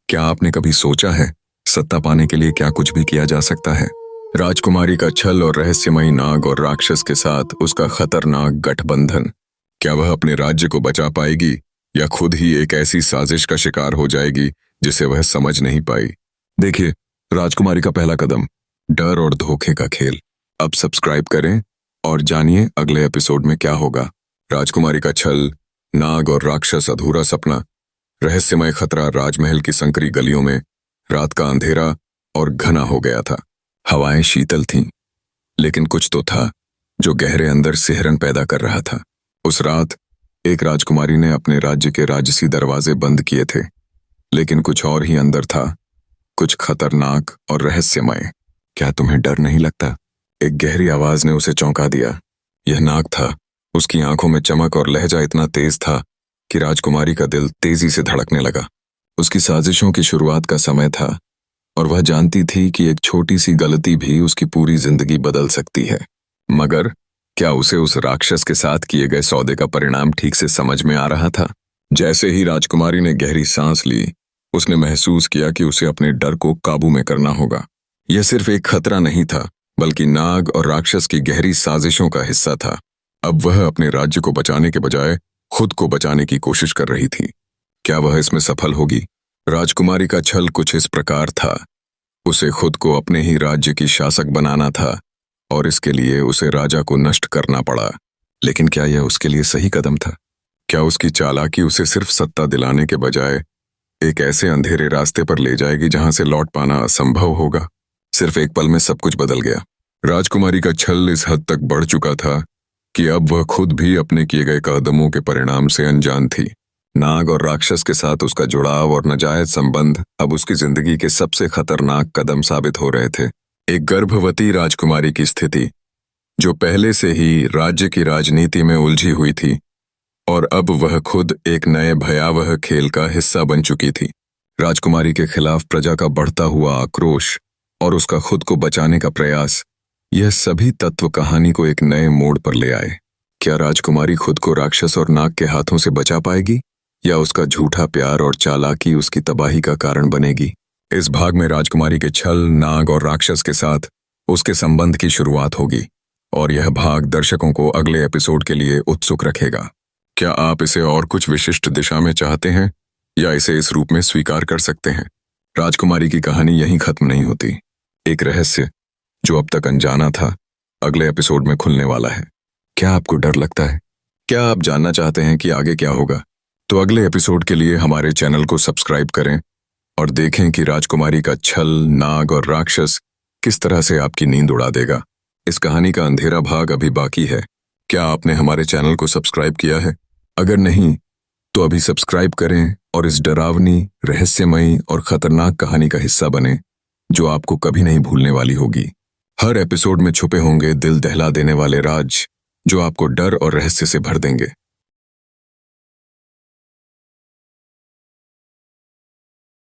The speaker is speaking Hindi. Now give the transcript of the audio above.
क्या आपने कभी सोचा है सत्ता पाने के लिए क्या कुछ भी किया जा सकता है? राजकुमारी का छल और रहस्यमयी नाग और राक्षस के साथ उसका खतरनाक गठबंधन। क्या वह अपने राज्य को बचा पाएगी या खुद ही एक ऐसी साजिश का शिकार हो जाएगी जिसे वह समझ नहीं पाई? देखिए, राजकुमारी का पहला कदम, डर और धोखे का खेल। अब सब्सक्राइब करें और जानिए अगले एपिसोड में क्या होगा। राजकुमारी का छल, नाग और राक्षस अधूरा सपना, रहस्यमय खतरा। राजमहल की संकरी गलियों में रात का अंधेरा और घना हो गया था। हवाएं शीतल थीं, लेकिन कुछ तो था जो गहरे अंदर सिहरन पैदा कर रहा था। उस रात एक राजकुमारी ने अपने राज्य के राजसी दरवाजे बंद किए थे, लेकिन कुछ और ही अंदर था, कुछ खतरनाक और रहस्यमय। क्या तुम्हें डर नहीं लगता? एक गहरी आवाज ने उसे चौंका दिया। यह नाग था। उसकी आंखों में चमक और लहजा इतना तेज था कि राजकुमारी का दिल तेजी से धड़कने लगा। उसकी साजिशों की शुरुआत का समय था और वह जानती थी कि एक छोटी सी गलती भी उसकी पूरी जिंदगी बदल सकती है। मगर क्या उसे उस राक्षस के साथ किए गए सौदे का परिणाम ठीक से समझ में आ रहा था? जैसे ही राजकुमारी ने गहरी सांस ली, उसने महसूस किया कि उसे अपने डर को काबू में करना होगा। यह सिर्फ एक खतरा नहीं था, बल्कि नाग और राक्षस की गहरी साजिशों का हिस्सा था। अब वह अपने राज्य को बचाने के बजाय खुद को बचाने की कोशिश कर रही थी। क्या वह इसमें सफल होगी? राजकुमारी का छल कुछ इस प्रकार था। उसे खुद को अपने ही राज्य की शासक बनाना था और इसके लिए उसे राजा को नष्ट करना पड़ा। लेकिन क्या यह उसके लिए सही कदम था? क्या उसकी चालाकी उसे सिर्फ सत्ता दिलाने के बजाय एक ऐसे अंधेरे रास्ते पर ले जाएगी जहां से लौट पाना असंभव होगा? सिर्फ एक पल में सब कुछ बदल गया। राजकुमारी का छल इस हद तक बढ़ चुका था कि अब वह खुद भी अपने किए गए कदमों के परिणाम से अनजान थी। नाग और राक्षस के साथ उसका जुड़ाव और नाजायज संबंध अब उसकी जिंदगी के सबसे खतरनाक कदम साबित हो रहे थे। एक गर्भवती राजकुमारी की स्थिति, जो पहले से ही राज्य की राजनीति में उलझी हुई थी, और अब वह खुद एक नए भयावह खेल का हिस्सा बन चुकी थी। राजकुमारी के खिलाफ प्रजा का बढ़ता हुआ आक्रोश और उसका खुद को बचाने का प्रयास, यह सभी तत्व कहानी को एक नए मोड़ पर ले आए। क्या राजकुमारी खुद को राक्षस और नाग के हाथों से बचा पाएगी, या उसका झूठा प्यार और चालाकी उसकी तबाही का कारण बनेगी? इस भाग में राजकुमारी के छल, नाग और राक्षस के साथ उसके संबंध की शुरुआत होगी, और यह भाग दर्शकों को अगले एपिसोड के लिए उत्सुक रखेगा। क्या आप इसे और कुछ विशिष्ट दिशा में चाहते हैं, या इसे इस रूप में स्वीकार कर सकते हैं? राजकुमारी की कहानी यहीं खत्म नहीं होती। एक रहस्य जो अब तक अनजाना था, अगले एपिसोड में खुलने वाला है। क्या आपको डर लगता है? क्या आप जानना चाहते हैं कि आगे क्या होगा? तो अगले एपिसोड के लिए हमारे चैनल को सब्सक्राइब करें और देखें कि राजकुमारी का छल, नाग और राक्षस किस तरह से आपकी नींद उड़ा देगा। इस कहानी का अंधेरा भाग अभी बाकी है। क्या आपने हमारे चैनल को सब्सक्राइब किया है? अगर नहीं, तो अभी सब्सक्राइब करें और इस डरावनी, रहस्यमयी और खतरनाक कहानी का हिस्सा बने, जो आपको कभी नहीं भूलने वाली होगी। हर एपिसोड में छुपे होंगे दिल दहला देने वाले राज, जो आपको डर और रहस्य से भर देंगे।